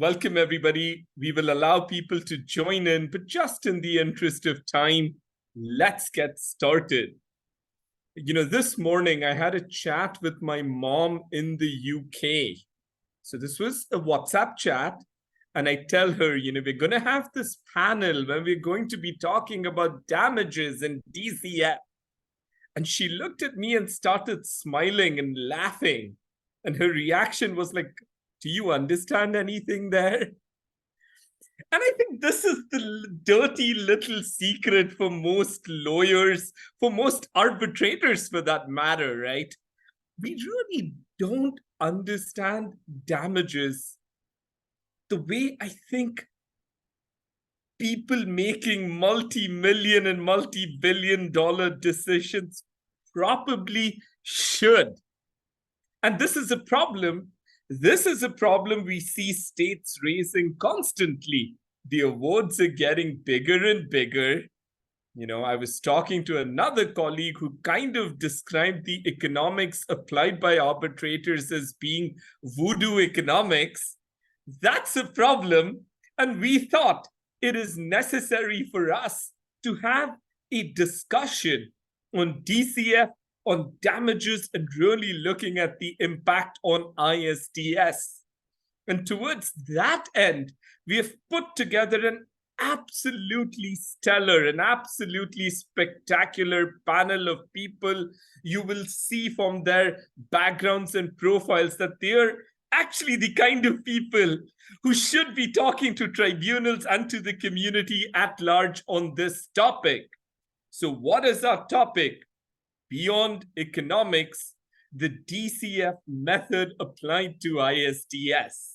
Welcome, everybody. We will allow people to join in, but just in the interest of time, let's get started. This morning I had a chat with my mom in the UK. So this was a WhatsApp chat. And I tell her, we're going to have this panel where we're going to be talking about damages and DCF. And she looked at me and started smiling and laughing. And her reaction was like, do you understand anything there? And I think this is the dirty little secret for most lawyers, for most arbitrators for that matter, right? We really don't understand damages the way I think people making multi-million and multi-billion-dollar decisions probably should. And this is a problem. This is a problem we see states raising constantly. The awards are getting bigger and bigger. I was talking to another colleague who kind of described the economics applied by arbitrators as being voodoo economics. That's a problem. And we thought it is necessary for us to have a discussion on DCF, on damages, and really looking at the impact on ISDS. And towards that end, we have put together an absolutely stellar, an absolutely spectacular panel of people. You will see from their backgrounds and profiles that they are actually the kind of people who should be talking to tribunals and to the community at large on this topic. So what is our topic? Beyond economics, the DCF method applied to ISDS.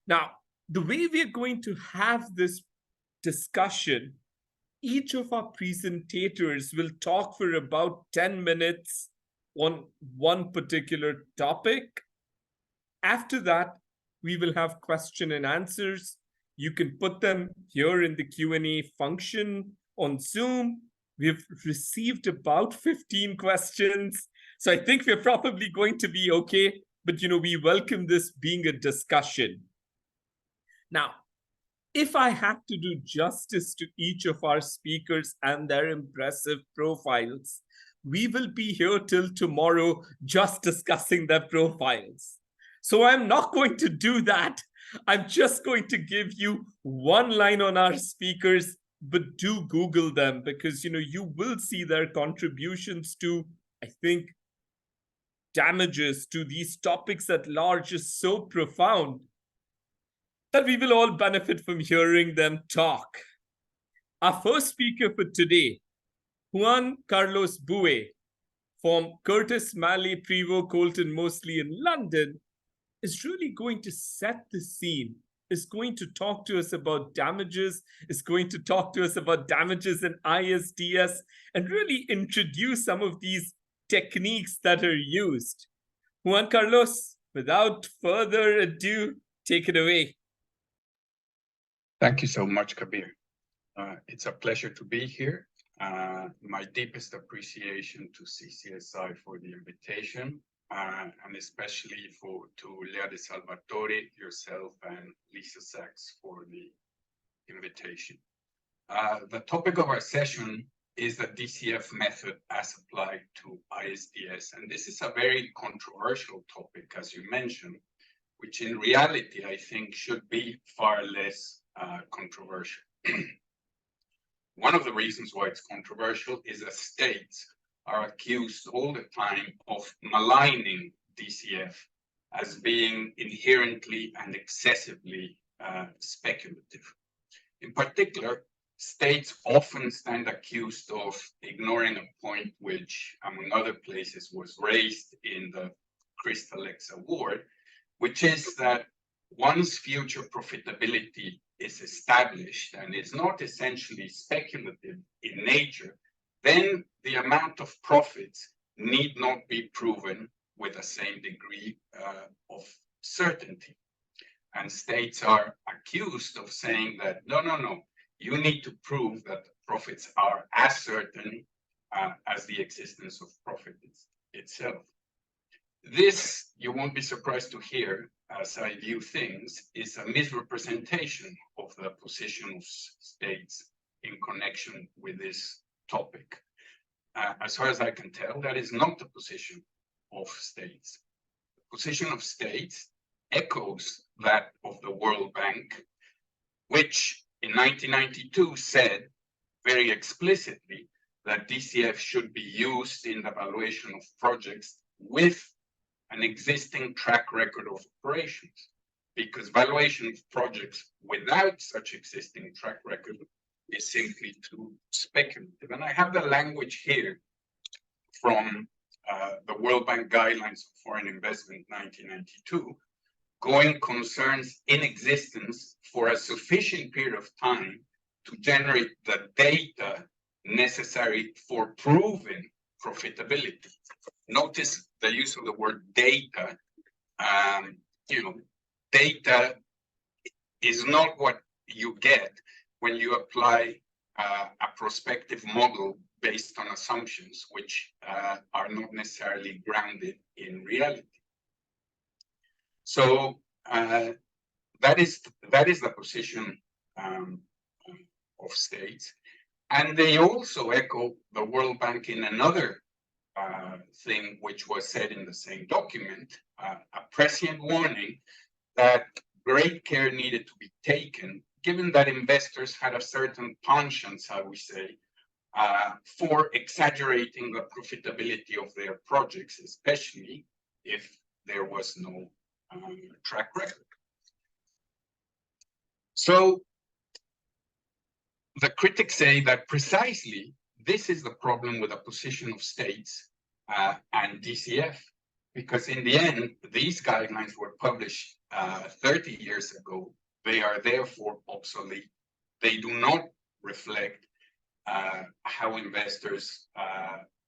Now, the way we are going to have this discussion, each of our presentators will talk for about 10 minutes on one particular topic. After that, we will have question and answers. You can put them here in the Q&A function on Zoom. We've received about 15 questions. So I think we're probably going to be okay. But, we welcome this being a discussion. Now, if I have to do justice to each of our speakers and their impressive profiles, we will be here till tomorrow just discussing their profiles. So I'm not going to do that. I'm just going to give you one line on our speakers, but do Google them because, you will see their contributions to, I think, damages to these topics at large is so profound that we will all benefit from hearing them talk. Our first speaker for today, Juan Carlos Bue, from Curtis Malley, Prevost, Colton Mosley in London, is really going to set the scene, is going to talk to us about damages, is going to talk to us about damages in ISDS, and really introduce some of these techniques that are used. Juan Carlos, without further ado, take it away. Thank you so much, Kabir. It's a pleasure to be here. My deepest appreciation to CCSI for the invitation, and especially to Lea de Salvatore, yourself, and Lisa Sachs for the invitation. The topic of our session is the DCF method as applied to ISDS. And this is a very controversial topic, as you mentioned, which in reality, I think should be far less controversial. One of the reasons why it's controversial is that states are accused all the time of maligning DCF as being inherently and excessively speculative. In particular, states often stand accused of ignoring a point which, among other places, was raised in the Crystal X Award, which is that once future profitability is established and is not essentially speculative in nature, then the amount of profits need not be proven with the same degree of certainty. And states are accused of saying that, no, you need to prove that the profits are as certain as the existence of profit itself. This, you won't be surprised to hear, as I view things, is a misrepresentation of the position of states in connection with this topic. As far as I can tell, that is not the position of states. The position of states echoes that of the World Bank, which in 1992 said very explicitly that DCF should be used in the evaluation of projects with an existing track record of operations, because valuation of projects without such existing track record is simply too speculative. And I have the language here from the World Bank Guidelines for Foreign Investment 1992, going concerns in existence for a sufficient period of time to generate the data necessary for proving profitability. Notice the use of the word data. Data is not what you get when you apply a prospective model based on assumptions which are not necessarily grounded in reality. So that is the position of states, and they also echo the World Bank in another thing which was said in the same document, a prescient warning that great care needed to be taken, given that investors had a certain penchant, shall we say, for exaggerating the profitability of their projects, especially if there was no track record. So the critics say that precisely this is the problem with the position of states and DCF, because in the end, these guidelines were published 30 years ago. They are therefore obsolete. They do not reflect how investors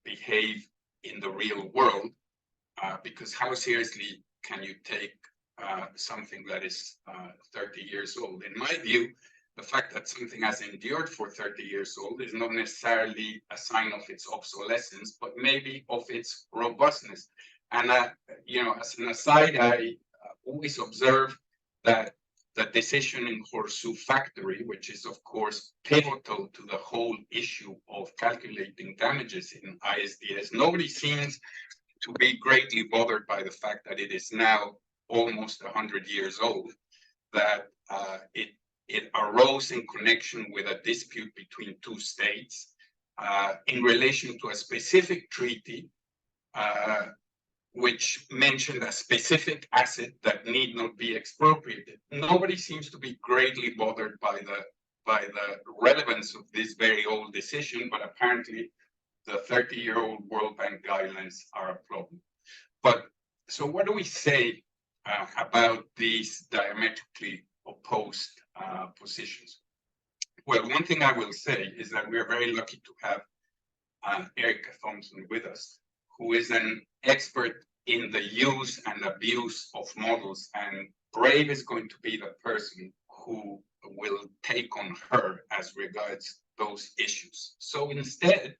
behave in the real world, because how seriously can you take something that is 30 years old? In my view, the fact that something has endured for 30 years old is not necessarily a sign of its obsolescence, but maybe of its robustness. And as an aside, I always observe that the decision in Horseshoe Factory, which is of course pivotal to the whole issue of calculating damages in ISDS, nobody seems to be greatly bothered by the fact that it is now almost 100 years old, that it arose in connection with a dispute between two states in relation to a specific treaty which mentioned a specific asset that need not be expropriated. Nobody seems to be greatly bothered by the relevance of this very old decision, but apparently the 30-year-old World Bank guidelines are a problem. But so what do we say about these diametrically opposed positions? Well, one thing I will say is that we are very lucky to have Erica Thompson with us, who is an expert in the use and abuse of models, and Brave is going to be the person who will take on her as regards those issues. So instead,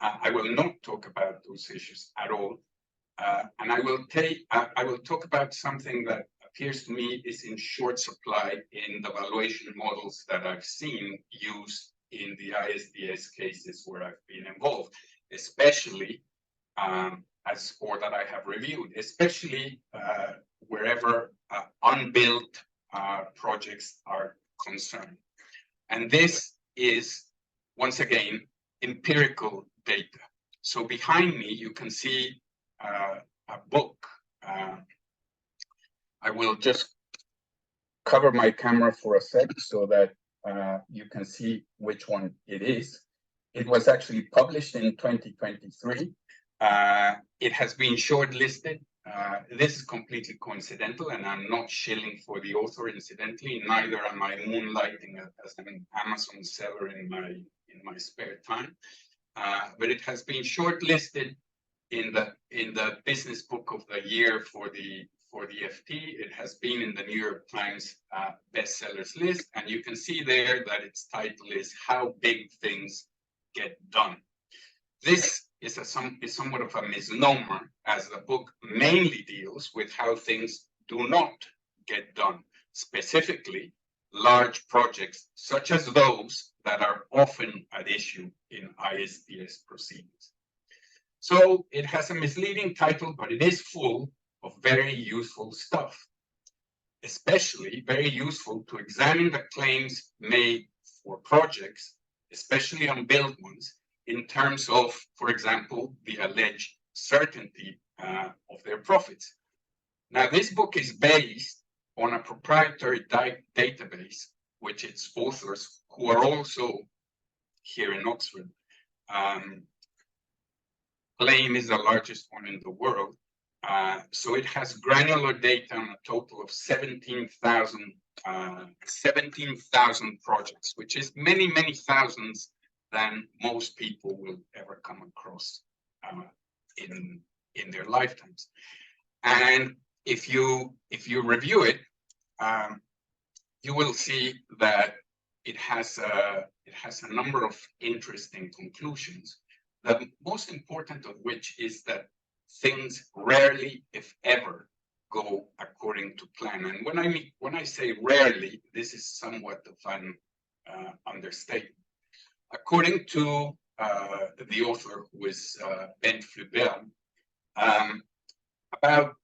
I will not talk about those issues at all, and I will talk about something that appears to me is in short supply in the valuation models that I've seen used in the ISDS cases where I've been involved, especially or that I have reviewed, especially wherever unbuilt projects are concerned. And this is, once again, empirical data. So behind me, you can see a book. I will just cover my camera for a sec so that you can see which one it is. It was actually published in 2023. It has been shortlisted. This is completely coincidental, and I'm not shilling for the author, incidentally. Neither am I moonlighting as an Amazon seller in my spare time. But it has been shortlisted in the Business Book of the Year for the FT. It has been in the New York Times bestsellers list, and you can see there that its title is "How Big Things Get Done." This is somewhat of a misnomer, as the book mainly deals with how things do not get done, specifically large projects such as those that are often at issue in ISDS proceedings. So it has a misleading title, but it is full of very useful stuff, especially very useful to examine the claims made for projects, especially unbilled ones, in terms of, for example, the alleged certainty of their profits. Now, this book is based on a proprietary database, which its authors, who are also here in Oxford, claim is the largest one in the world. So it has granular data on a total of 17,000 projects, which is many, many thousands than most people will ever come across in their lifetimes. And if you review it, you will see that it has a number of interesting conclusions. The most important of which is that things rarely, if ever, go according to plan. And when I say rarely, this is somewhat of an understatement. According to the author, who is Ben Flubert, about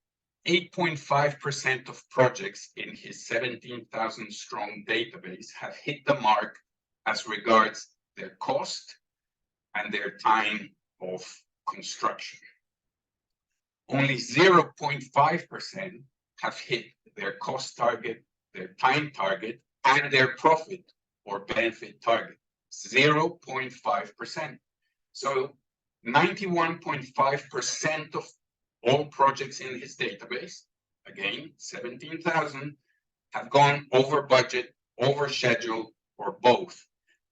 8.5% of projects in his 17,000 strong database have hit the mark as regards their cost and their time of construction. Only 0.5% have hit their cost target, their time target, and their profit or benefit target. 0.5%. So 91.5% of all projects in his database, again, 17,000, have gone over budget, over schedule, or both.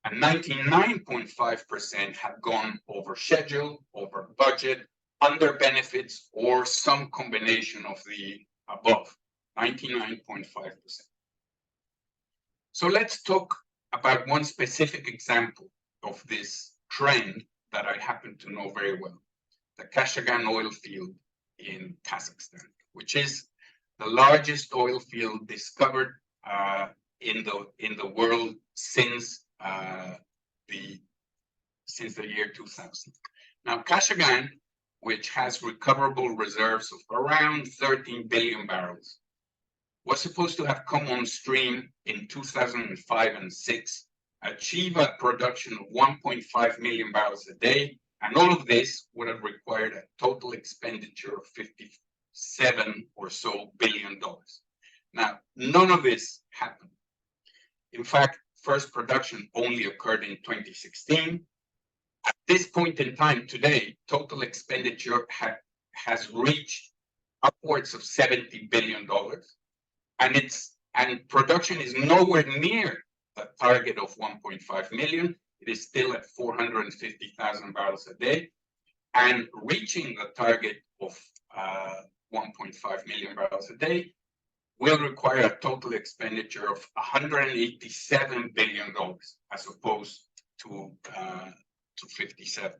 And 99.5% have gone over schedule, over budget, under benefits, or some combination of the above, 99.5%. So let's talk about one specific example of this trend that I happen to know very well, the Kashagan oil field in Kazakhstan, which is the largest oil field discovered in the world since the year 2000. Now, Kashagan, which has recoverable reserves of around 13 billion barrels, was supposed to have come on stream in 2005 and 6, achieve a production of 1.5 million barrels a day, and all of this would have required a total expenditure of 57 or so billion dollars. Now, none of this happened. In fact, first production only occurred in 2016. At this point in time today, total expenditure has reached upwards of $70 billion. And production is nowhere near the target of 1.5 million. It is still at 450,000 barrels a day. And reaching the target of 1.5 million barrels a day will require a total expenditure of $187 billion as opposed to 57.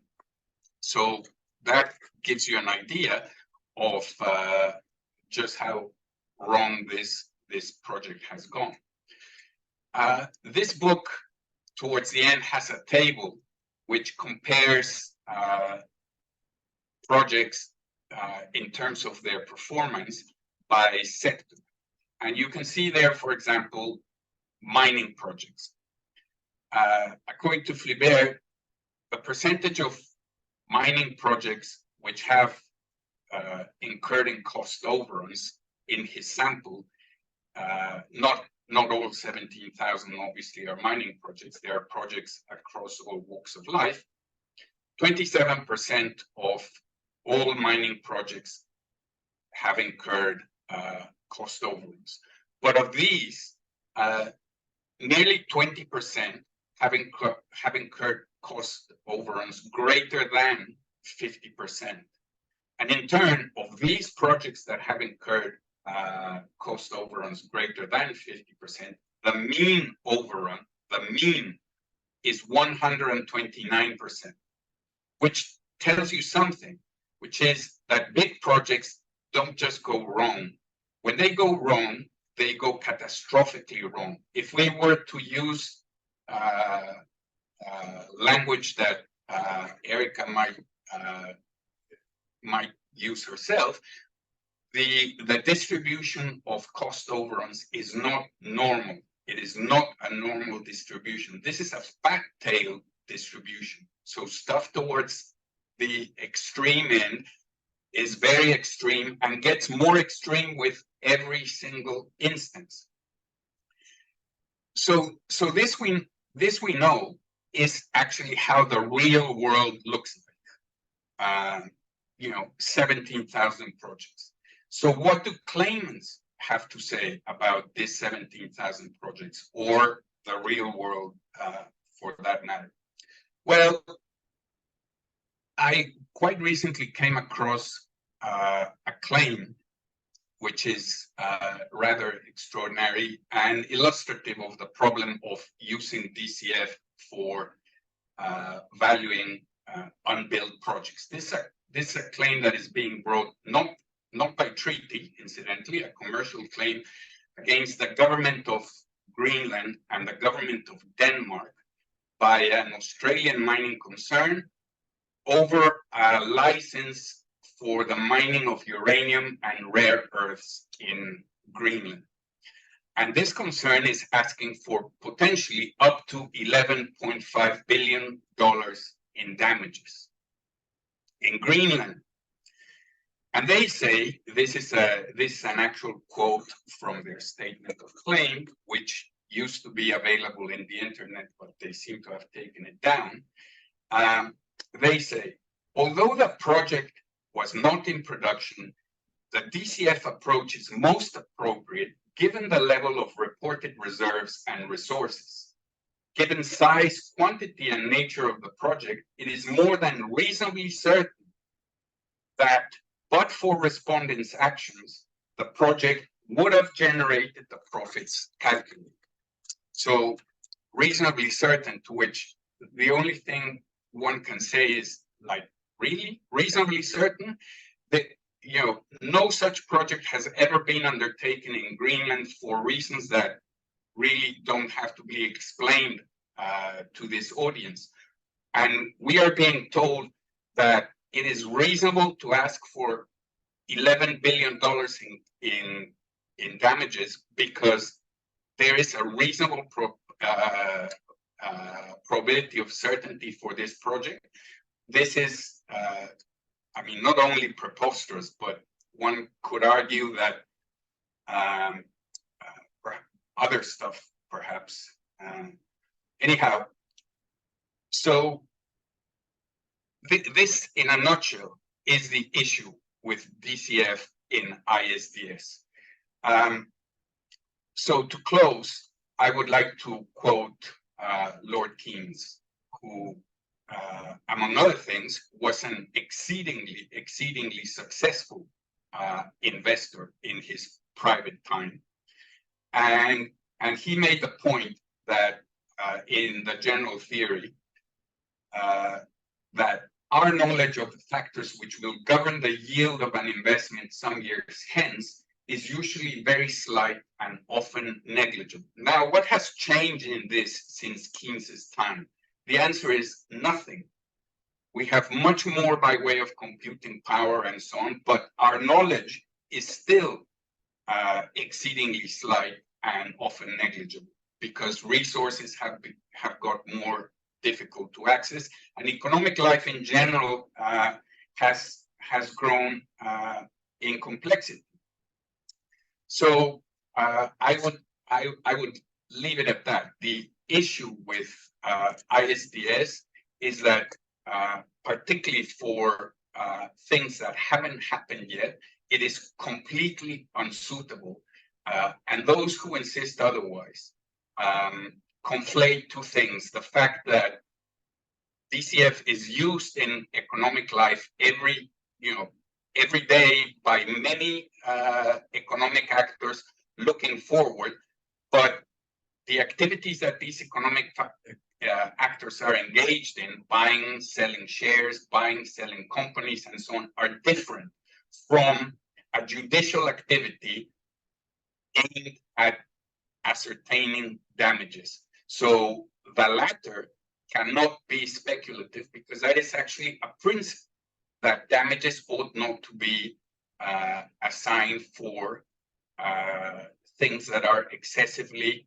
So that gives you an idea of just how wrong this project has gone. This book, towards the end, has a table which compares projects in terms of their performance by sector. And you can see there, for example, mining projects. According to Flubert, the percentage of mining projects which have incurred in cost overruns in his sample, not all 17,000 obviously are mining projects. There are projects across all walks of life. 27% of all mining projects have incurred cost overruns. But of these, nearly 20% have incurred cost overruns greater than 50%. And in turn, of these projects that have incurred cost overruns greater than 50%, the mean overrun, the mean is 129%, which tells you something, which is that big projects don't just go wrong. When they go wrong, they go catastrophically wrong. If we were to use language that Erica might use herself, the distribution of cost overruns is not normal. It is not a normal distribution. This is a fat tail distribution. So stuff towards the extreme end is very extreme and gets more extreme with every single instance. So this we know is actually how the real world looks like. 17,000 projects. So what do claimants have to say about this 17,000 projects, or the real world for that matter? Well, I quite recently came across a claim which is rather extraordinary and illustrative of the problem of using DCF for valuing unbilled projects. This is a claim that is being brought not by treaty, incidentally, a commercial claim against the government of Greenland and the government of Denmark by an Australian mining concern over a license for the mining of uranium and rare earths in Greenland. And this concern is asking for potentially up to $11.5 billion in damages in Greenland. And they say, this is an actual quote from their statement of claim, which used to be available in the internet, but they seem to have taken it down. They say, although the project was not in production, the DCF approach is most appropriate given the level of reported reserves and resources. Given size, quantity, and nature of the project, it is more than reasonably certain that, but for respondents' actions, the project would have generated the profits calculated. So, reasonably certain, to which the only thing one can say is, like, really? Reasonably certain? That, no such project has ever been undertaken in Greenland for reasons that really don't have to be explained to this audience. And we are being told that it is reasonable to ask for $11 billion in damages because there is a reasonable probability of certainty for this project. This is, not only preposterous, but one could argue that other stuff, perhaps. Anyhow, so this, in a nutshell, is the issue with DCF in ISDS. So to close, I would like to quote Lord Keynes, who, among other things, was an exceedingly successful investor in his private time. And he made the point that in the general theory, that our knowledge of the factors which will govern the yield of an investment some years hence is usually very slight and often negligible. Now, what has changed in this since Keynes's time? The answer is nothing. We have much more by way of computing power and so on, but our knowledge is still exceedingly slight and often negligible because resources have got more difficult to access, and economic life in general has grown in complexity. So I would leave it at that. The issue with ISDS is that particularly for things that haven't happened yet, it is completely unsuitable. And those who insist otherwise conflate two things: the fact that DCF is used in economic life every day by many economic actors looking forward, but the activities that these actors are engaged in, buying, selling shares, buying, selling companies, and so on, are different from a judicial activity aimed at ascertaining damages. So the latter cannot be speculative, because that is actually a principle that damages ought not to be assigned for things that are excessively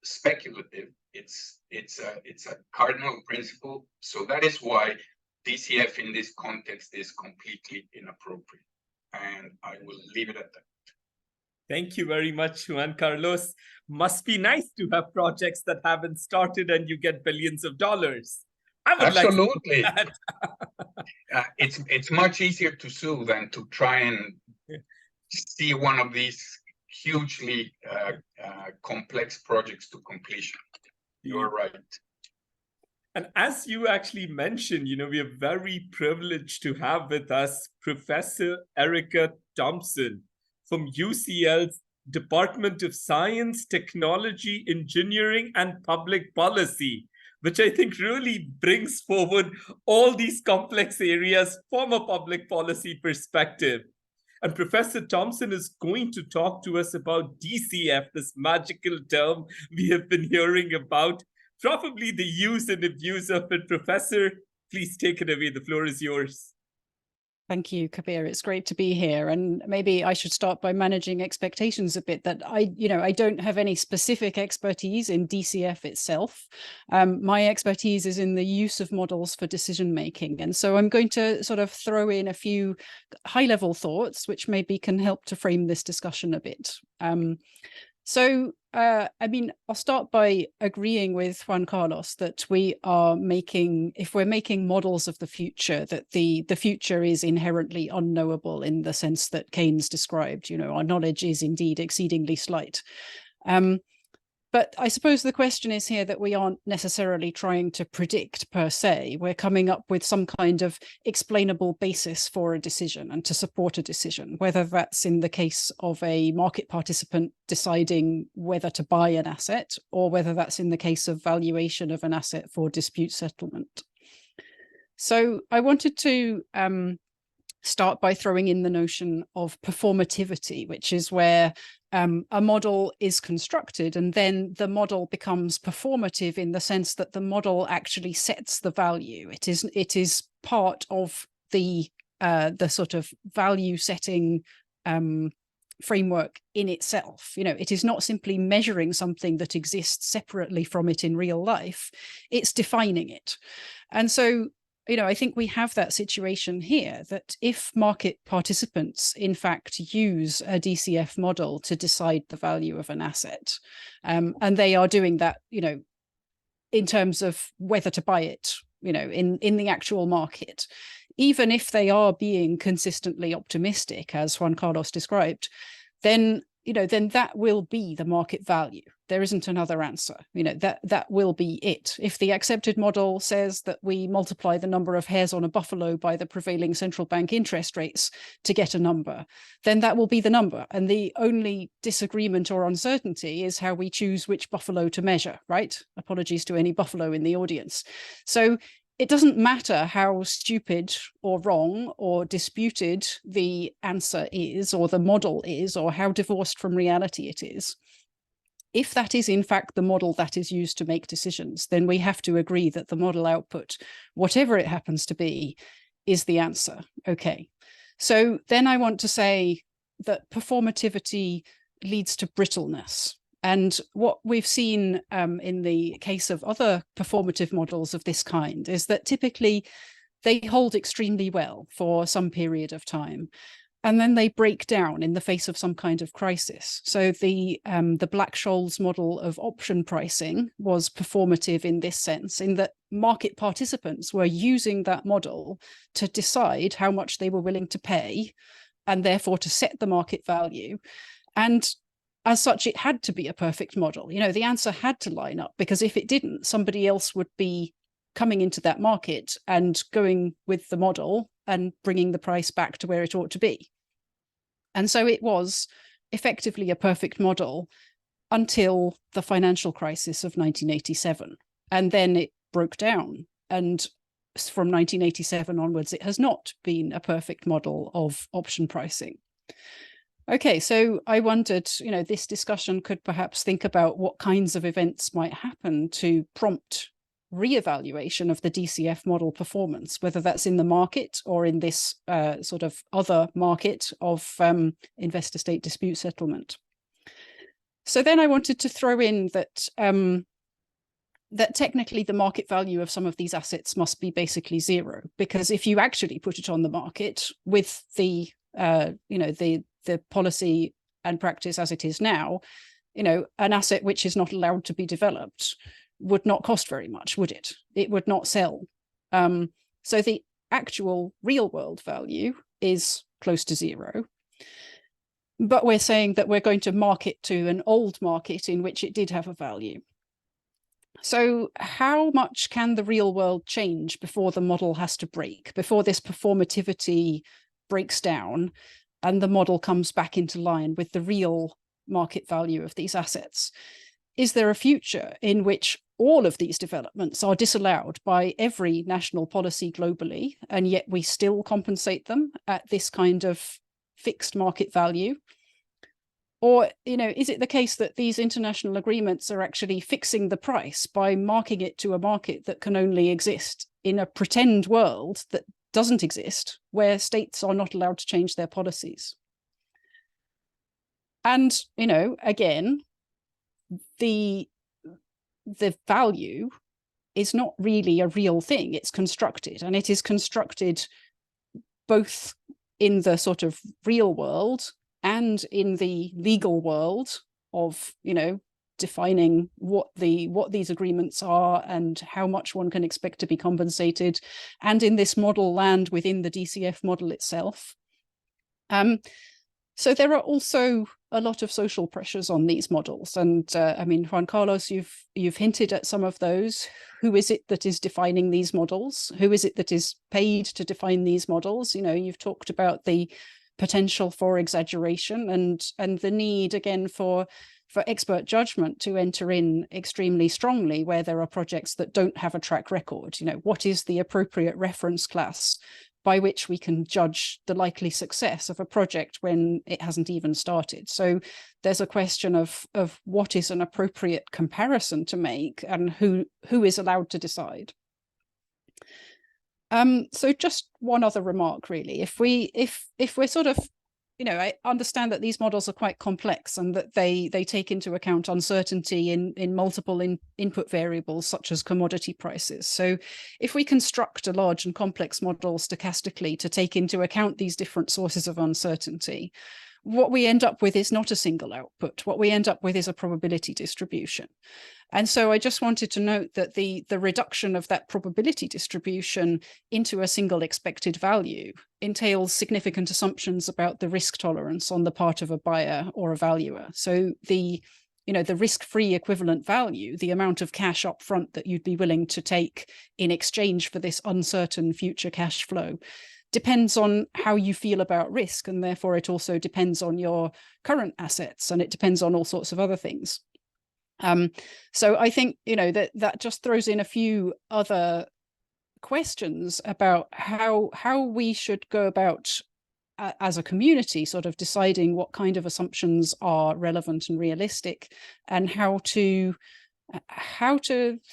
speculative. It's a cardinal principle. So that is why DCF in this context is completely inappropriate. And I will leave it at that. Thank you very much, Juan Carlos. Must be nice to have projects that haven't started and you get billions of dollars. I would Absolutely. Like to do that. It's much easier to sue than to try and see one of these hugely complex projects to completion. You're right. And as you actually mentioned, we are very privileged to have with us Professor Erica Thompson from UCL's Department of Science, Technology, Engineering, and Public Policy, which I think really brings forward all these complex areas from a public policy perspective. And Professor Thompson is going to talk to us about DCF, this magical term we have been hearing about, probably the use and abuse of it. Professor, please take it away. The floor is yours. Thank you, Kabir. It's great to be here. And maybe I should start by managing expectations a bit, that I don't have any specific expertise in DCF itself. My expertise is in the use of models for decision making. And so I'm going to sort of throw in a few high-level thoughts, which maybe can help to frame this discussion a bit. I'll start by agreeing with Juan Carlos that if we're making models of the future, that the future is inherently unknowable in the sense that Keynes described. Our knowledge is indeed exceedingly slight. But I suppose the question is here that we aren't necessarily trying to predict per se. We're coming up with some kind of explainable basis for a decision and to support a decision, whether that's in the case of a market participant deciding whether to buy an asset, or whether that's in the case of valuation of an asset for dispute settlement. So I wanted to start by throwing in the notion of performativity, which is where a model is constructed and then the model becomes performative in the sense that the model actually sets the value. It is part of the sort of value setting framework in itself. It is not simply measuring something that exists separately from it in real life. It's defining it. And so I think we have that situation here, that if market participants, in fact, use a DCF model to decide the value of an asset, and they are doing that, in terms of whether to buy it, in the actual market, even if they are being consistently optimistic, as Juan Carlos described, then that will be the market value. There isn't another answer. That will be it. If the accepted model says that we multiply the number of hairs on a buffalo by the prevailing central bank interest rates to get a number, then that will be the number. And the only disagreement or uncertainty is how we choose which buffalo to measure, right? Apologies to any buffalo in the audience. So it doesn't matter how stupid or wrong or disputed the answer is, or the model is, or how divorced from reality it is. If that is in fact the model that is used to make decisions, then we have to agree that the model output, whatever it happens to be, is the answer. Okay. So then I want to say that performativity leads to brittleness. And what we've seen in the case of other performative models of this kind is that typically they hold extremely well for some period of time, and then they break down in the face of some kind of crisis. So the Black-Scholes model of option pricing was performative in this sense, in that market participants were using that model to decide how much they were willing to pay, and therefore to set the market value. And as such, it had to be a perfect model. The answer had to line up, because if it didn't, somebody else would be coming into that market and going with the model and bringing the price back to where it ought to be. And so it was effectively a perfect model until the financial crisis of 1987. and then it broke down. And from 1987 onwards, it has not been a perfect model of option pricing. Okay, so I wondered, this discussion could perhaps think about what kinds of events might happen to prompt reevaluation of the DCF model performance, whether that's in the market or in this sort of other market of investor state dispute settlement. So then I wanted to throw in that that technically the market value of some of these assets must be basically zero, because if you actually put it on the market with the the policy and practice as it is now, an asset which is not allowed to be developed would not cost very much, would it? It would not sell. So the actual real world value is close to zero. But we're saying that we're going to mark it to an old market in which it did have a value. So how much can the real world change before the model has to break, before this performativity breaks down and the model comes back into line with the real market value of these assets? Is there a future in which all of these developments are disallowed by every national policy globally, and yet we still compensate them at this kind of fixed market value? Or, is it the case that these international agreements are actually fixing the price by marking it to a market that can only exist in a pretend world that doesn't exist, where states are not allowed to change their policies? And, again, the value is not really a real thing. It's constructed, and it is constructed both in the sort of real world and in the legal world of, defining what these agreements are and how much one can expect to be compensated, and in this model land within the DCF model itself. So there are also a lot of social pressures on these models. And Juan Carlos, you've hinted at some of those. Who is it that is defining these models? Who is it that is paid to define these models? You've talked about the potential for exaggeration and the need, again, for expert judgment to enter in extremely strongly where there are projects that don't have a track record. What is the appropriate reference class by which we can judge the likely success of a project when it hasn't even started? So there's a question of what is an appropriate comparison to make and who is allowed to decide. So just one other remark, really. If we're sort of, I understand that these models are quite complex and that they take into account uncertainty in multiple input variables such as commodity prices. So if we construct a large and complex model stochastically to take into account these different sources of uncertainty, what we end up with is not a single output. What we end up with is a probability distribution. And so I just wanted to note that the reduction of that probability distribution into a single expected value entails significant assumptions about the risk tolerance on the part of a buyer or a valuer. So the risk-free equivalent value, the amount of cash up front that you'd be willing to take in exchange for this uncertain future cash flow, depends on how you feel about risk, and therefore it also depends on your current assets, and it depends on all sorts of other things. So I think that just throws in a few other questions about how we should go about as a community sort of deciding what kind of assumptions are relevant and realistic, and how to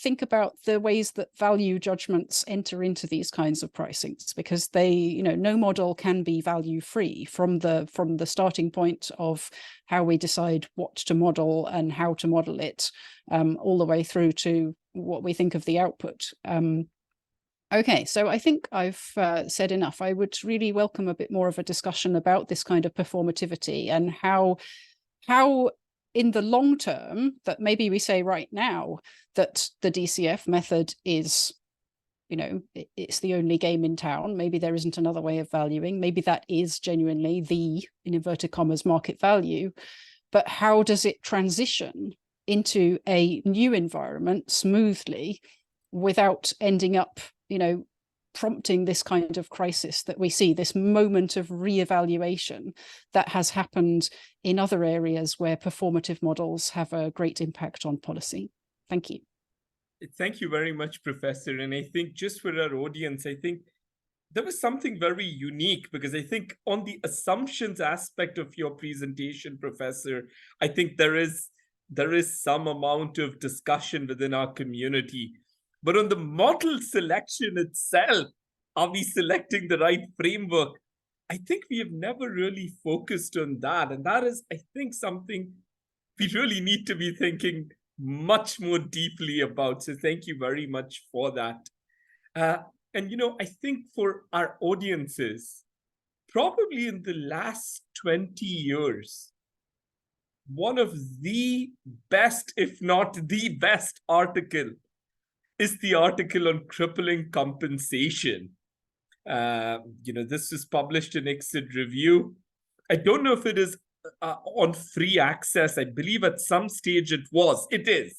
think about the ways that value judgments enter into these kinds of pricings, because they, no model can be value free from the starting point of how we decide what to model and how to model it, all the way through to what we think of the output. Okay, so I think I've said enough. I would really welcome a bit more of a discussion about this kind of performativity and how in the long term, that maybe we say right now that the DCF method is, it's the only game in town. Maybe there isn't another way of valuing. Maybe that is genuinely the, in inverted commas, market value. But how does it transition into a new environment smoothly without ending up, prompting this kind of crisis that we see, this moment of reevaluation that has happened in other areas where performative models have a great impact on policy? Thank you. Thank you very much, Professor. And I think just for our audience, I think there was something very unique, because I think on the assumptions aspect of your presentation, Professor, I think there is some amount of discussion within our community. But on the model selection itself, are we selecting the right framework? I think we have never really focused on that. And that is, I think, something we really need to be thinking much more deeply about. So thank you very much for that. And, I think for our audiences, probably in the last 20 years, one of the best, if not the best article is the article on crippling compensation. This was published in Exit Review. I don't know if it is on free access. I believe at some stage it was. It is.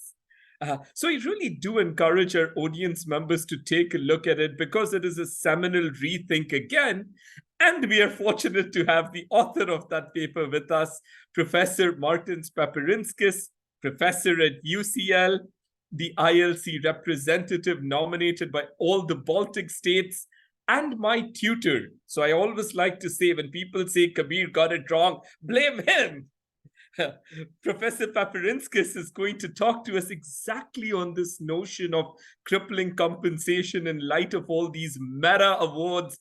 So I really do encourage our audience members to take a look at it, because it is a seminal rethink again. And we are fortunate to have the author of that paper with us, Professor Martins Paperinskis, professor at UCL, the ILC representative nominated by all the Baltic states, and my tutor. So I always like to say, when people say Kabir got it wrong, blame him. Professor Paperinskis is going to talk to us exactly on this notion of crippling compensation in light of all these mega awards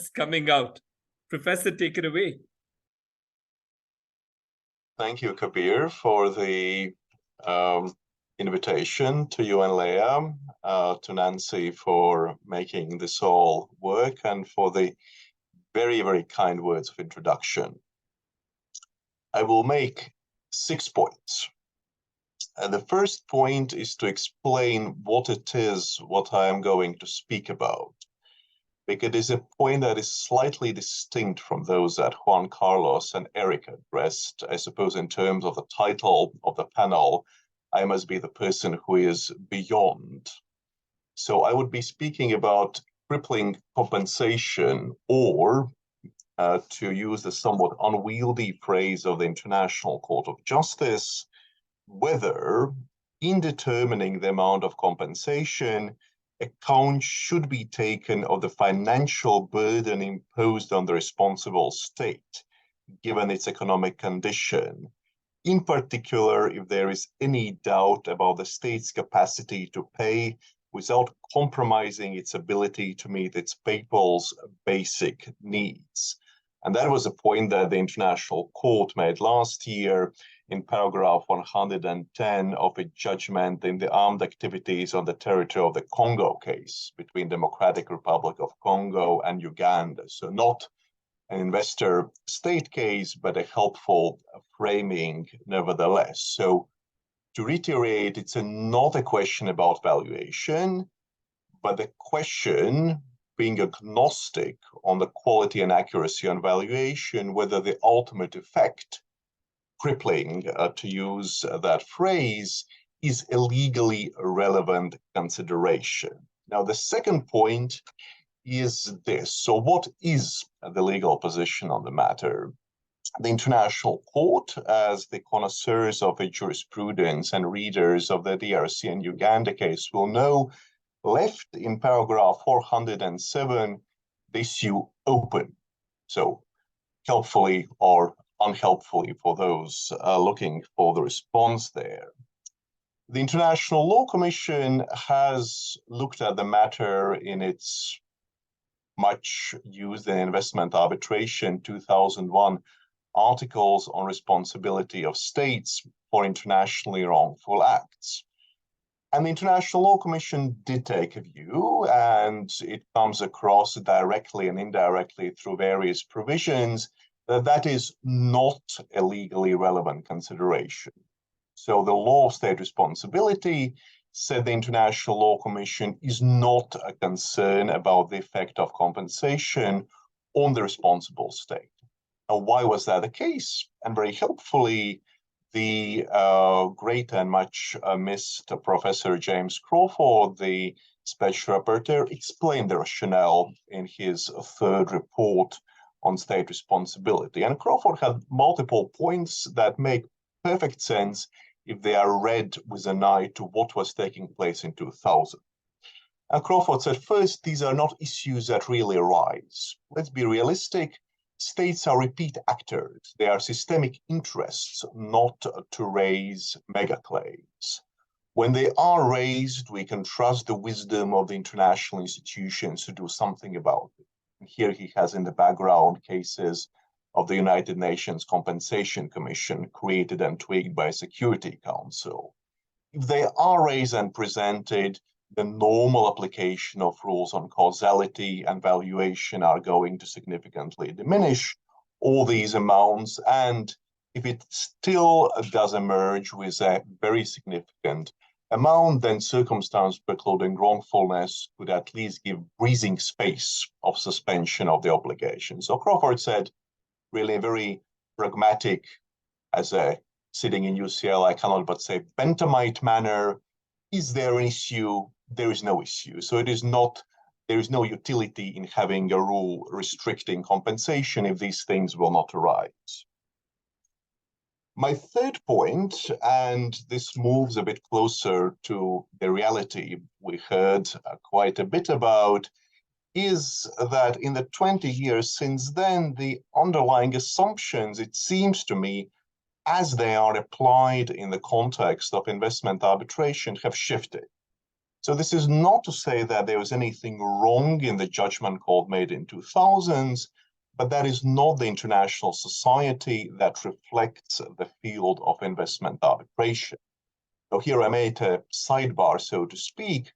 coming out. Professor, take it away. Thank you, Kabir, for the invitation, to you and Leah, to Nancy for making this all work, and for the very, very kind words of introduction. I will make 6 points. And the first point is to explain what it is, what I am going to speak about, because it is a point that is slightly distinct from those that Juan Carlos and Eric addressed. I suppose in terms of the title of the panel, I must be the person who is beyond. So I would be speaking about crippling compensation, or to use the somewhat unwieldy phrase of the International Court of Justice, whether in determining the amount of compensation, account should be taken of the financial burden imposed on the responsible state, given its economic condition. In particular, if there is any doubt about the state's capacity to pay without compromising its ability to meet its people's basic needs. And that was a point that the International Court made last year in paragraph 110 of a judgment in the armed activities on the territory of the Congo case between Democratic Republic of Congo and Uganda. So not an investor state case, but a helpful framing nevertheless. So to reiterate, it's not a question about valuation, but the question being agnostic on the quality and accuracy on valuation, whether the ultimate effect, crippling, to use that phrase, is a legally relevant consideration. Now, the second point is this. So what is the legal position on the matter? The International Court, as the connoisseurs of a jurisprudence and readers of the DRC and Uganda case will know, left in paragraph 407 the issue open. So helpfully or unhelpfully for those looking for the response there. The International Law Commission has looked at the matter in its much used in investment arbitration 2001 articles on responsibility of states for internationally wrongful acts. And the International Law Commission did take a view, and it comes across directly and indirectly through various provisions that that is not a legally relevant consideration. So the law of state responsibility, said the International Law Commission, is not a concern about the effect of compensation on the responsible state. Now, why was that the case? And very helpfully, the great and much missed Professor James Crawford, the special rapporteur, explained the rationale in his third report on state responsibility. And Crawford had multiple points that make perfect sense if they are read with an eye to what was taking place in 2000. And Crawford said, first, these are not issues that really arise. Let's be realistic. States are repeat actors. They are systemic interests, not to raise mega claims. When they are raised, we can trust the wisdom of the international institutions to do something about it. And here he has in the background cases of the United Nations Compensation Commission created and tweaked by Security Council. If they are raised and presented, the normal application of rules on causality and valuation are going to significantly diminish all these amounts. And if it still does emerge with a very significant amount, then circumstance precluding wrongfulness could at least give breathing space of suspension of the obligation. So Crawford said, really very pragmatic, as a sitting in UCL, I cannot but say Benthamite manner. Is there an issue? There is no issue. So it is not, there is no utility in having a rule restricting compensation if these things will not arise. My third point, and this moves a bit closer to the reality we heard quite a bit about, is that in the 20 years since then, the underlying assumptions, it seems to me, as they are applied in the context of investment arbitration, have shifted. So this is not to say that there was anything wrong in the judgment call made in 2000s, but that is not the international society that reflects the field of investment arbitration. So here I made a sidebar, so to speak.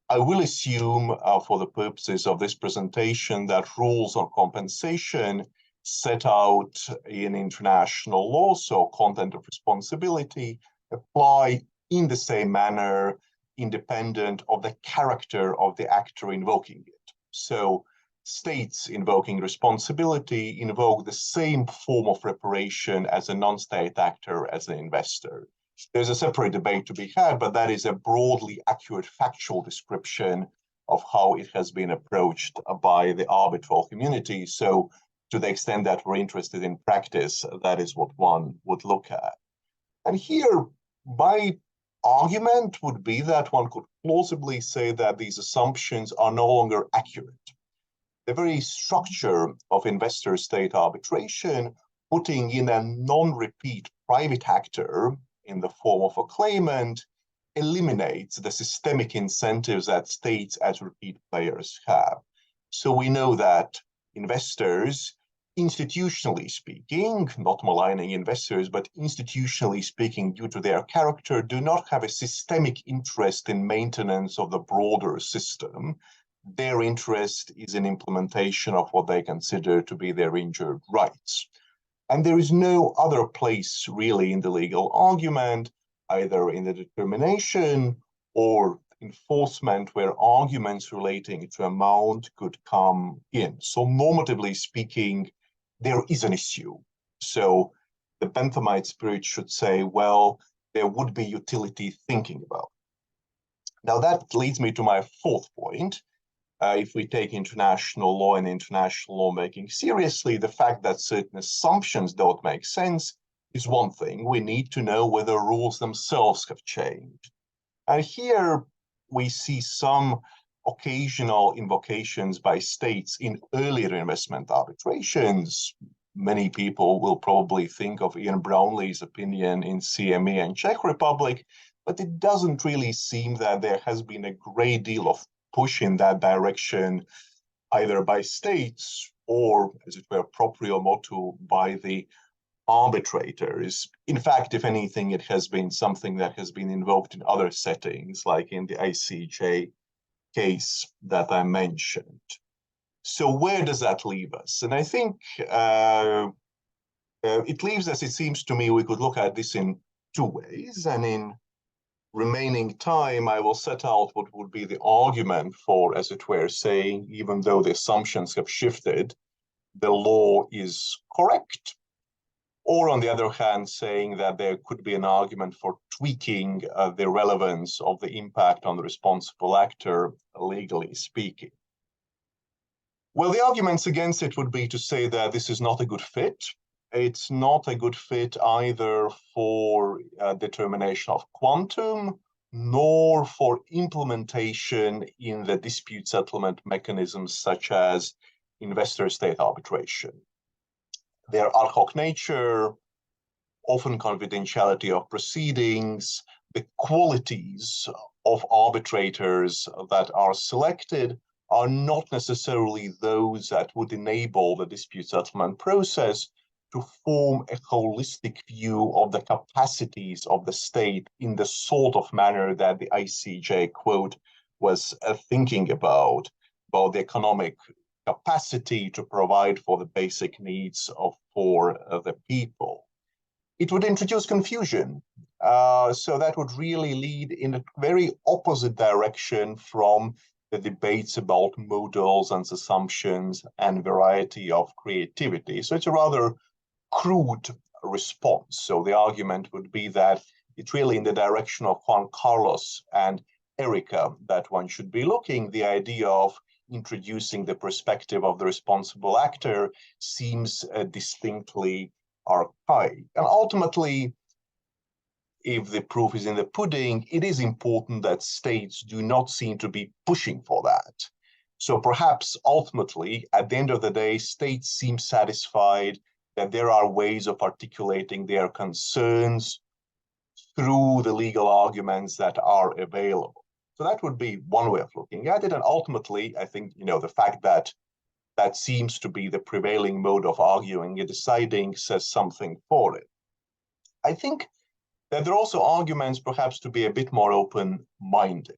I will assume for the purposes of this presentation that rules on compensation set out in international law, so content of responsibility, apply in the same manner, independent of the character of the actor invoking it. So states invoking responsibility invoke the same form of reparation as a non-state actor, as an investor. There's a separate debate to be had, but that is a broadly accurate factual description of how it has been approached by the arbitral community. So to the extent that we're interested in practice, that is what one would look at. And here, my argument would be that one could plausibly say that these assumptions are no longer accurate. The very structure of investor-state arbitration, putting in a non-repeat private actor in the form of a claimant, eliminates the systemic incentives that states as repeat players have. So we know that investors, institutionally speaking, not maligning investors, but institutionally speaking, due to their character, do not have a systemic interest in maintenance of the broader system. Their interest is in implementation of what they consider to be their injured rights. And there is no other place really in the legal argument, either in the determination or enforcement, where arguments relating to amount could come in. So normatively speaking, there is an issue. So the Benthamite spirit should say, well, there would be utility thinking about. Now that leads me to my fourth point. If we take international law and international lawmaking seriously, the fact that certain assumptions don't make sense is one thing. We need to know whether rules themselves have changed. And here we see some occasional invocations by states in earlier investment arbitrations. Many people will probably think of Ian Brownlee's opinion in CME and Czech Republic, but it doesn't really seem that there has been a great deal of push in that direction, either by states or, as it were, proprio motu, by the arbitrators. In fact, if anything, it has been something that has been invoked in other settings, like in the ICJ case that I mentioned. So where does that leave us? And I think it leaves us, it seems to me, we could look at this in two ways. And in remaining time, I will set out what would be the argument for, as it were, saying, even though the assumptions have shifted, the law is correct. Or on the other hand, saying that there could be an argument for tweaking the relevance of the impact on the responsible actor, legally speaking. Well, the arguments against it would be to say that this is not a good fit. it's not a good fit either for determination of quantum, nor for implementation in the dispute settlement mechanisms such as investor-state arbitration. Their ad hoc nature, often confidentiality of proceedings, the qualities of arbitrators that are selected are not necessarily those that would enable the dispute settlement process to form a holistic view of the capacities of the state in the sort of manner that the ICJ quote was thinking about the economic capacity to provide for the basic needs for the people. It would introduce confusion. So that would really lead in a very opposite direction from the debates about models and assumptions and variety of creativity. So it's a rather crude response. So the argument would be that it's really in the direction of Juan Carlos and Erica that one should be looking. The idea of introducing the perspective of the responsible actor seems distinctly archaic. And ultimately, if the proof is in the pudding, it is important that states do not seem to be pushing for that. So perhaps ultimately, at the end of the day, states seem satisfied that there are ways of articulating their concerns through the legal arguments that are available. So that would be one way of looking at it. And ultimately, I think, the fact that that seems to be the prevailing mode of arguing and deciding says something for it. I think that there are also arguments perhaps to be a bit more open-minded.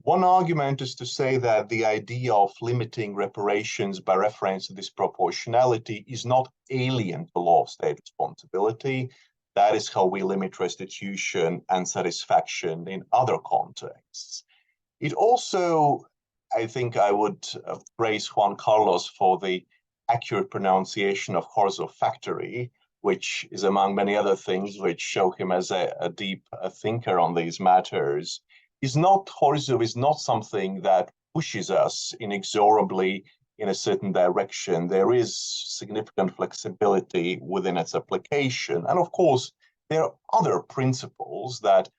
One argument is to say that the idea of limiting reparations by reference to disproportionality is not alien to law of state responsibility. That is how we limit restitution and satisfaction in other contexts. It also, I think I would praise Juan Carlos for the accurate pronunciation of Horzo Factory, which is among many other things which show him as a deep thinker on these matters. Horzo is not something that pushes us inexorably in a certain direction. There is significant flexibility within its application. And of course, there are other principles that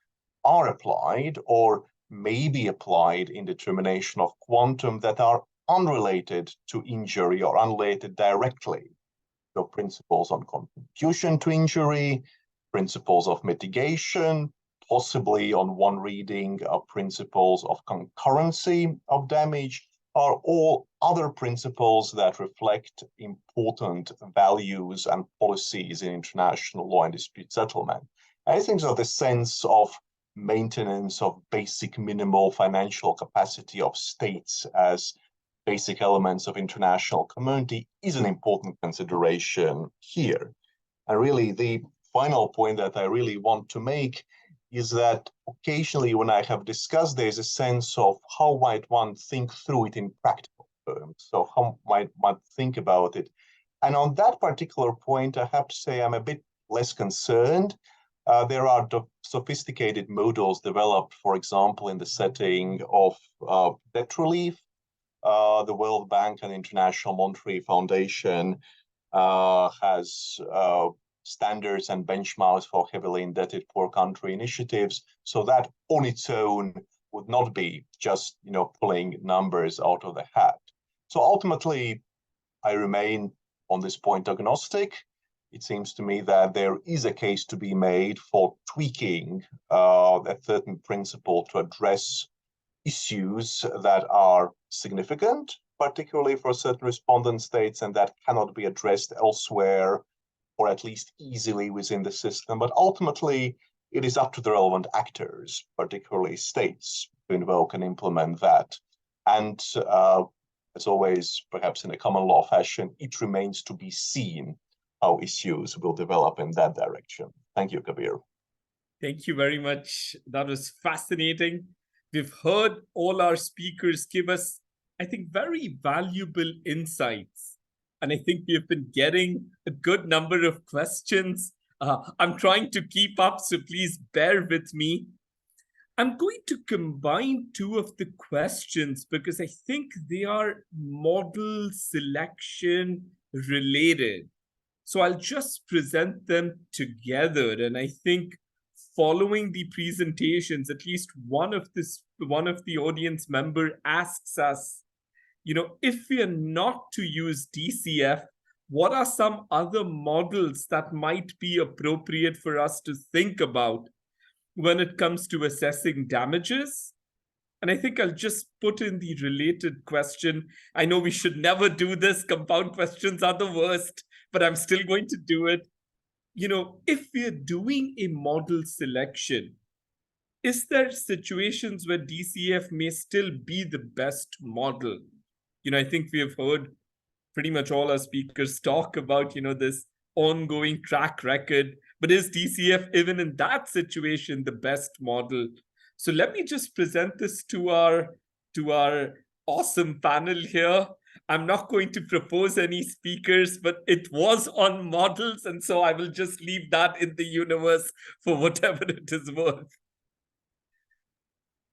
are applied or may be applied in determination of quantum that are unrelated to injury or unrelated directly. So principles on contribution to injury, principles of mitigation, possibly on one reading of principles of concurrency of damage, are all other principles that reflect important values and policies in international law and dispute settlement. I think so the sense of maintenance of basic minimal financial capacity of states as basic elements of international community is an important consideration here. And really the final point that I really want to make is that occasionally when I have discussed, there's a sense of how might one think through it in practical terms. So how might one think about it? And on that particular point, I have to say I'm a bit less concerned. There are sophisticated models developed, for example, in the setting of debt relief. The World Bank and International Monetary Foundation has standards and benchmarks for heavily indebted poor country initiatives. So that on its own would not be just, pulling numbers out of the hat. So ultimately, I remain on this point agnostic. It seems to me that there is a case to be made for tweaking a certain principle to address issues that are significant, particularly for certain respondent states, and that cannot be addressed elsewhere or at least easily within the system. But ultimately, it is up to the relevant actors, particularly states, to invoke and implement that. And as always, perhaps in a common law fashion, it remains to be seen how issues will develop in that direction. Thank you, Kabir. Thank you very much. That was fascinating. We've heard all our speakers give us, I think, very valuable insights. And I think we've been getting a good number of questions. I'm trying to keep up, so please bear with me. I'm going to combine two of the questions because I think they are model selection related. So I'll just present them together. And I think following the presentations, at least one of the audience member asks us, if we are not to use DCF, what are some other models that might be appropriate for us to think about when it comes to assessing damages? And I think I'll just put in the related question. I know we should never do this. Compound questions are the worst, but I'm still going to do it. If we're doing a model selection, is there situations where DCF may still be the best model? I think we have heard pretty much all our speakers talk about, this ongoing track record, but is DCF even in that situation the best model? So let me just present this to our awesome panel here. I'm not going to propose any speakers, but it was on models, and so I will just leave that in the universe for whatever it is worth.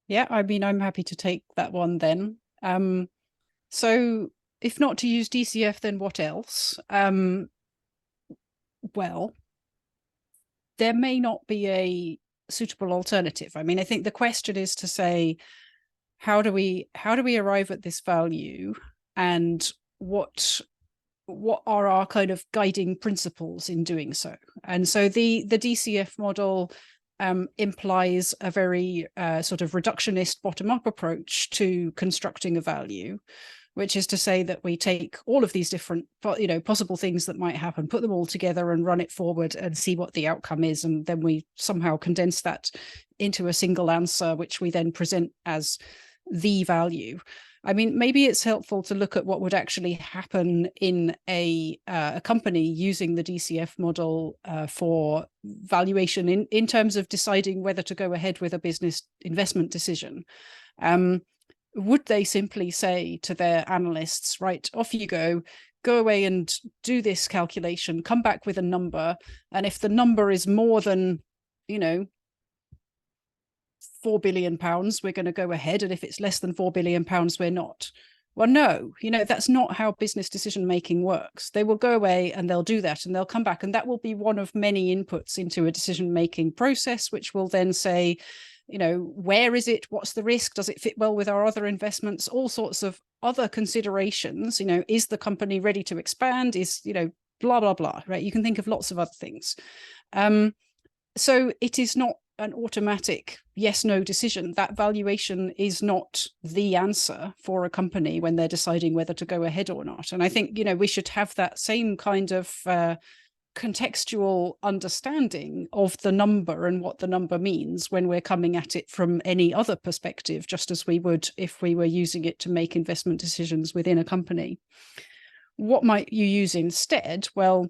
Yeah, I mean, I'm happy to take that one then. So if not to use DCF, then what else? Well, there may not be a suitable alternative. I mean, I think the question is to say, how do we arrive at this value, and what are our kind of guiding principles in doing so? And so the DCF model implies a very sort of reductionist bottom-up approach to constructing a value, which is to say that we take all of these different, possible things that might happen, put them all together and run it forward and see what the outcome is. And then we somehow condense that into a single answer, which we then present as the value. I mean, maybe it's helpful to look at what would actually happen in a company using the DCF model for valuation in terms of deciding whether to go ahead with a business investment decision. Would they simply say to their analysts, right, off you go away and do this calculation, come back with a number, and if the number is more than, £4 billion, we're going to go ahead, and if it's less than £4 billion, we're not? Well, no, that's not how business decision making works. They will go away and they'll do that, and they'll come back, and that will be one of many inputs into a decision making process, which will then say, where is it? What's the risk? Does it fit well with our other investments? All sorts of other considerations. Is the company ready to expand? Is, blah, blah, blah, right? You can think of lots of other things. So it is not an automatic yes-no decision. That valuation is not the answer for a company when they're deciding whether to go ahead or not. And I think, we should have that same kind of contextual understanding of the number and what the number means when we're coming at it from any other perspective, just as we would if we were using it to make investment decisions within a company. What might you use instead? Well,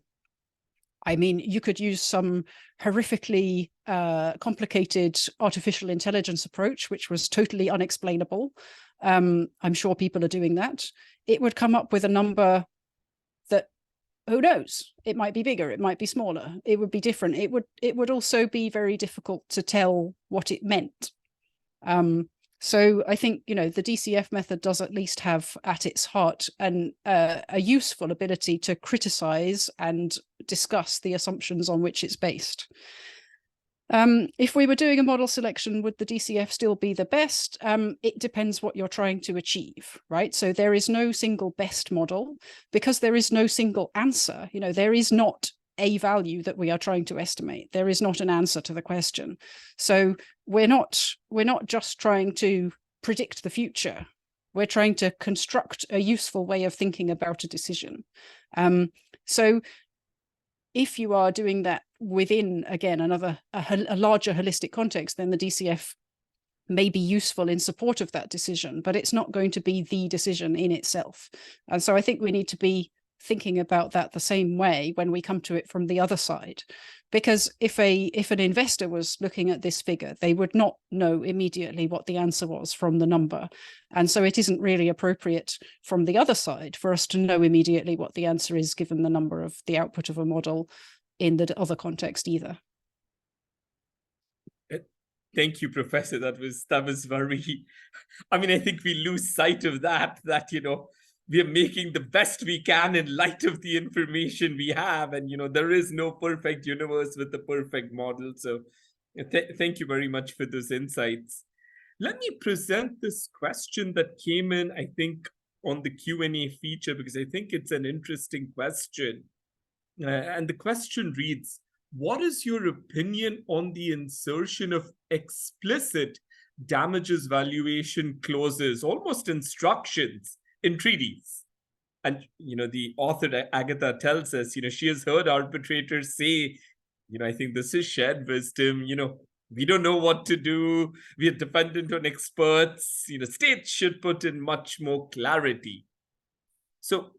I mean, you could use some horrifically complicated artificial intelligence approach, which was totally unexplainable. I'm sure people are doing that. It would come up with a number that, who knows? It might be bigger, it might be smaller, it would be different. It would also be very difficult to tell what it meant. So I think, the DCF method does at least have at its heart a useful ability to criticize and discuss the assumptions on which it's based. If we were doing a model selection, would the DCF still be the best? It depends what you're trying to achieve, right? So there is no single best model because there is no single answer. There is not a value that we are trying to estimate. There is not an answer to the question. So we're not just trying to predict the future. We're trying to construct a useful way of thinking about a decision. So if you are doing that within, again, a larger holistic context, then the DCF may be useful in support of that decision, but it's not going to be the decision in itself. And so I think we need to be thinking about that the same way when we come to it from the other side. Because if an investor was looking at this figure, they would not know immediately what the answer was from the number. And so it isn't really appropriate from the other side for us to know immediately what the answer is given the number of the output of a model in the other context either. Thank you, Professor. That was very, I mean, I think we lose sight of that, we are making the best we can in light of the information we have. And, there is no perfect universe with the perfect model. So thank you very much for those insights. Let me present this question that came in, I think, on the Q&A feature, because I think it's an interesting question. And the question reads, what is your opinion on the insertion of explicit damages valuation clauses, almost instructions, in treaties? And, the author, Agatha, tells us, she has heard arbitrators say, I think this is shared wisdom, we don't know what to do. We are dependent on experts. States should put in much more clarity. So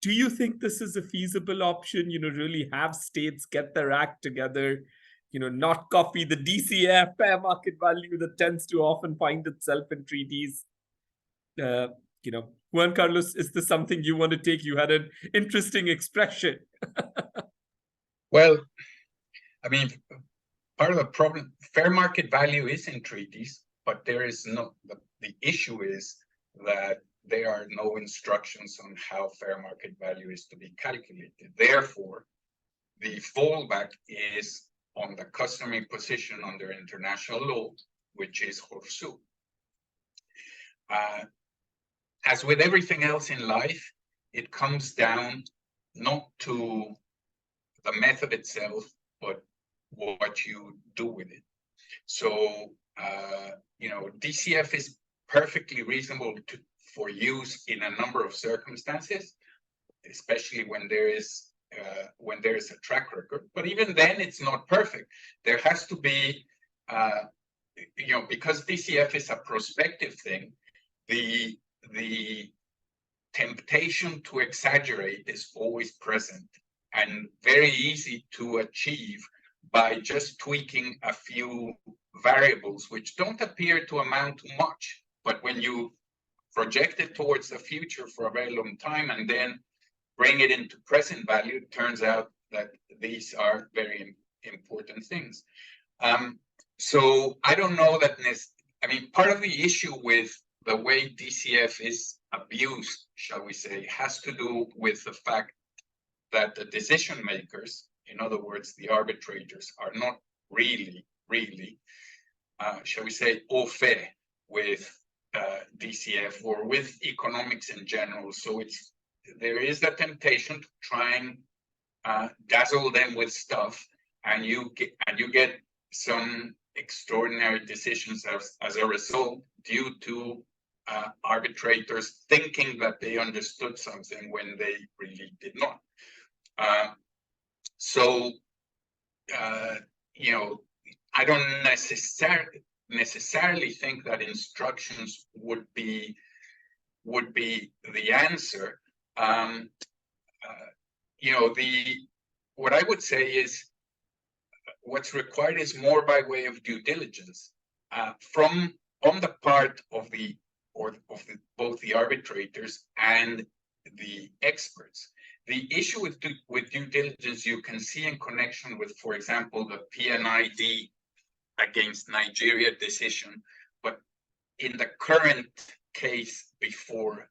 do you think this is a feasible option? Really have states get their act together, not copy the DCF, fair market value, that tends to often find itself in treaties? Juan Carlos, is this something you want to take? You had an interesting expression. Well, I mean, part of the problem, fair market value is in treaties, but there is no, the issue is that there are no instructions on how fair market value is to be calculated. Therefore, the fallback is on the customary position under international law, which is Horsu. As with everything else in life, it comes down not to the method itself, but what you do with it. So, DCF is perfectly reasonable for use in a number of circumstances, especially when there is a track record. But even then, it's not perfect. There has to be, because DCF is a prospective thing, the temptation to exaggerate is always present and very easy to achieve by just tweaking a few variables which don't appear to amount to much. But when you project it towards the future for a very long time and then bring it into present value, it turns out that these are very important things. So I don't know that, part of the issue with the way DCF is abused, shall we say, has to do with the fact that the decision makers, in other words, the arbitrators, are not really, shall we say, au fait with DCF or with economics in general. So there is a temptation to try and dazzle them with stuff, and you get some extraordinary decisions as a result, due to arbitrators thinking that they understood something when they really did not. I don't necessarily think that instructions would be the answer. What I would say is what's required is more by way of due diligence on the part of both the arbitrators and the experts. The issue with due diligence you can see in connection with, for example, the PNID against Nigeria decision, but in the current case before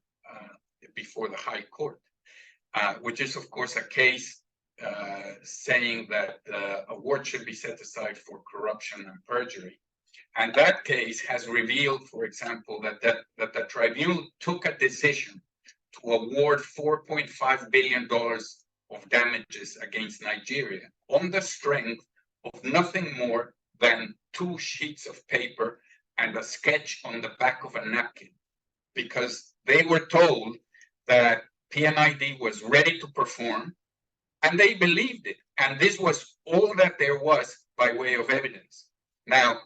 the High Court, which is of course a case saying that award should be set aside for corruption and perjury. And that case has revealed, for example, that the tribunal took a decision to award $4.5 billion of damages against Nigeria on the strength of nothing more than 2 sheets of paper and a sketch on the back of a napkin, because they were told that PNID was ready to perform, and they believed it. And this was all that there was by way of evidence. Now,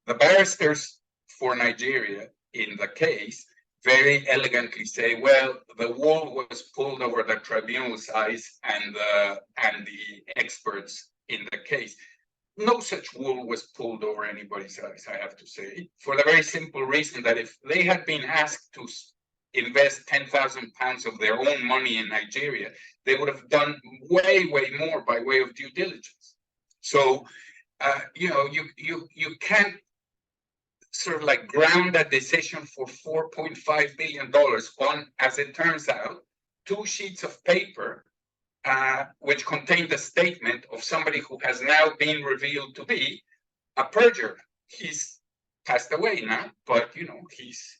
the barristers for Nigeria in the case very elegantly say, well, the wool was pulled over the tribunal's eyes and the experts in the case. No such wool was pulled over anybody's eyes, I have to say, for the very simple reason that if they had been asked to invest 10,000 pounds of their own money in Nigeria, they would have done way more by way of due diligence. So, you can't sort of like ground that decision for $4.5 billion on, as it turns out, 2 sheets of paper, which contained a statement of somebody who has now been revealed to be a perjurer. He's passed away now, but you know, he's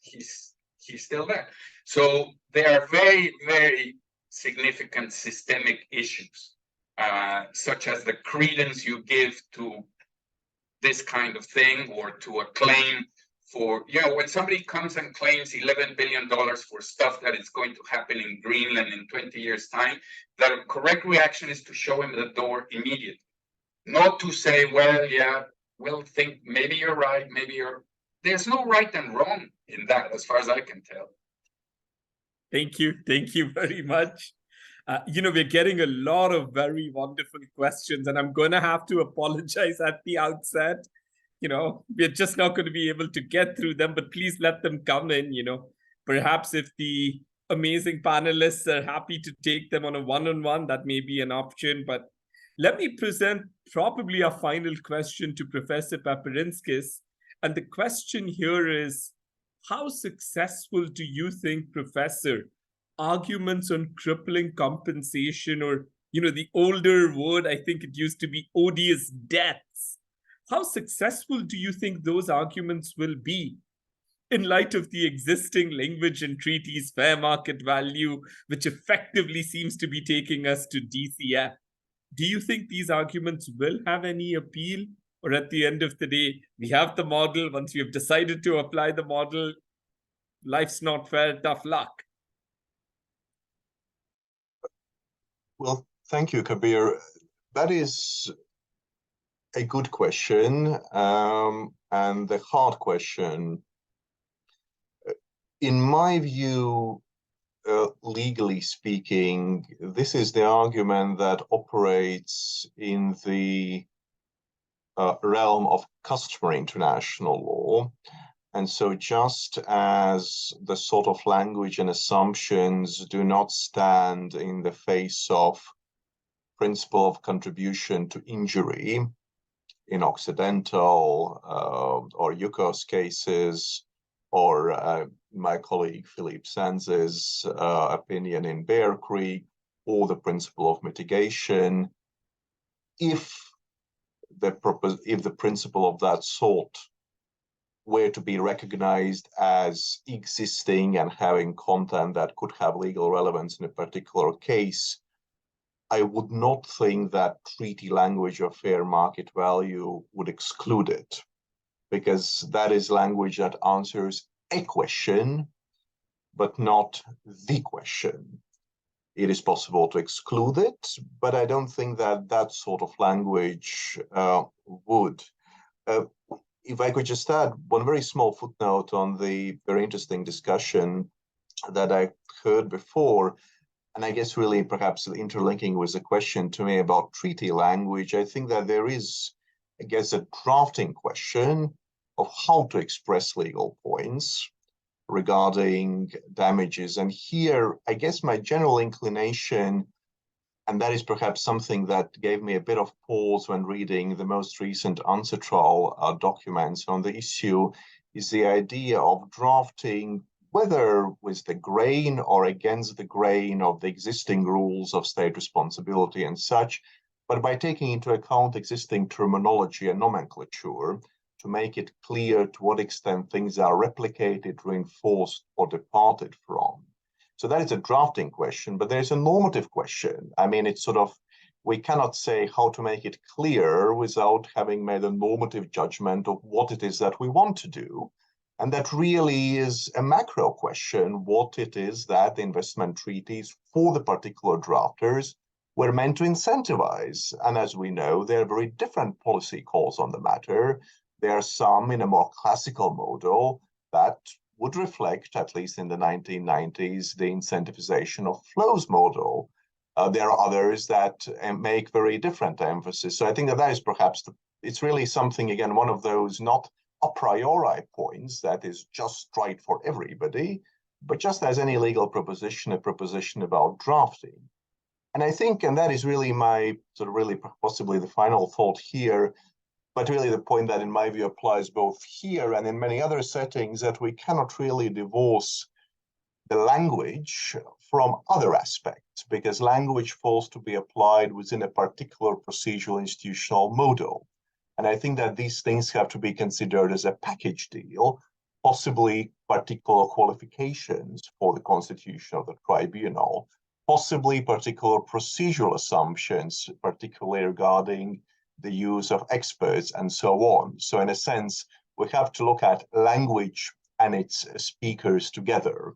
still there. So there are very, very significant systemic issues, such as the credence you give to this kind of thing, or to a claim for, you know, when somebody comes and claims $11 billion for stuff that is going to happen in Greenland in 20 years' time, the correct reaction is to show him the door immediately. Not to say, well, yeah, we'll think maybe you're right, maybe you're. There's no right and wrong in that, as far as I can tell. Thank you very much. You know, we're getting a lot of very wonderful questions, and I'm going to have to apologize at the outset. You know, we're just not going to be able to get through them, but please let them come in. You know, perhaps if the amazing panelists are happy to take them on a one-on-one, that may be an option. But let me present probably a final question to Professor Paperinskis. And the question here is, how successful do you think, Professor, arguments on crippling compensation, or, you know, the older word, I think it used to be odious deaths, how successful do you think those arguments will be in light of the existing language and treaties, fair market value, which effectively seems to be taking us to DCF? Do you think these arguments will have any appeal? Or at the end of the day, we have the model. Once we have decided to apply the model, life's not fair, tough luck. Well, thank you, Kabir. That is a good question, and the hard question. In my view, legally speaking, this is the argument that operates in the realm of customary international law. And so just as the sort of language and assumptions do not stand in the face of principle of contribution to injury in Occidental or Yukos cases, or my colleague Philippe Sanz's opinion in Bear Creek, or the principle of mitigation, if the principle of that sort were to be recognized as existing and having content that could have legal relevance in a particular case, I would not think that treaty language of fair market value would exclude it, because that is language that answers a question, but not the question. It is possible to exclude it, but I don't think that that sort of language would. If I could just add one very small footnote on the very interesting discussion that I heard before, and I guess really perhaps interlinking with a question to me about treaty language, I think that there is, I guess, a drafting question of how to express legal points regarding damages. And here, I guess my general inclination, and that is perhaps something that gave me a bit of pause when reading the most recent answer trial documents on the issue, is the idea of drafting, whether with the grain or against the grain of the existing rules of state responsibility and such, but by taking into account existing terminology and nomenclature, to make it clear to what extent things are replicated, reinforced, or departed from. So that is a drafting question, but there's a normative question. I mean, it's sort of, we cannot say how to make it clear without having made a normative judgment of what it is that we want to do. And that really is a macro question, what it is that the investment treaties for the particular drafters were meant to incentivize. And as we know, there are very different policy calls on the matter. There are some in a more classical model that would reflect, at least in the 1990s, the incentivization of flows model. There are others that make very different emphasis. So I think that is perhaps, it's really something, again, one of those not a priori points that is just right for everybody, but just as any legal proposition, a proposition about drafting. And I think, and that is really my sort of really possibly the final thought here, But really the point that in my view applies both here and in many other settings, that we cannot really divorce the language from other aspects, because language falls to be applied within a particular procedural institutional model. And I think that these things have to be considered as a package deal, possibly particular qualifications for the constitution of the tribunal, possibly particular procedural assumptions, particularly regarding the use of experts and so on. So in a sense, we have to look at language and its speakers together.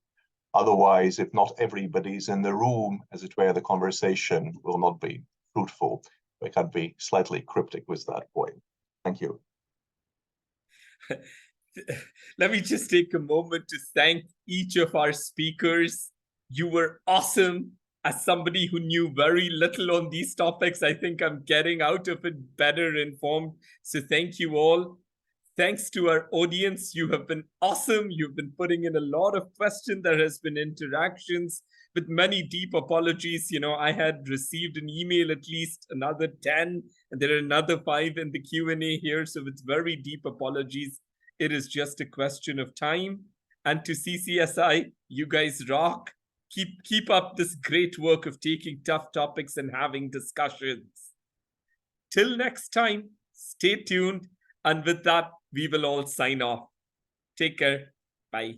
Otherwise, if not everybody's in the room, as it were, the conversation will not be fruitful. We can be slightly cryptic with that point. Thank you. Let me just take a moment to thank each of our speakers. You were awesome. As somebody who knew very little on these topics, I think I'm getting out of it better informed. So thank you all. Thanks to our audience. You have been awesome. You've been putting in a lot of questions. There has been interactions with many deep apologies. You know, I had received an email, at least another 10, and there are another 5 in the Q&A here. So it's very deep apologies. It is just a question of time. And to CCSI, you guys rock. Keep up this great work of taking tough topics and having discussions. Till next time, stay tuned. And with that, we will all sign off. Take care. Bye.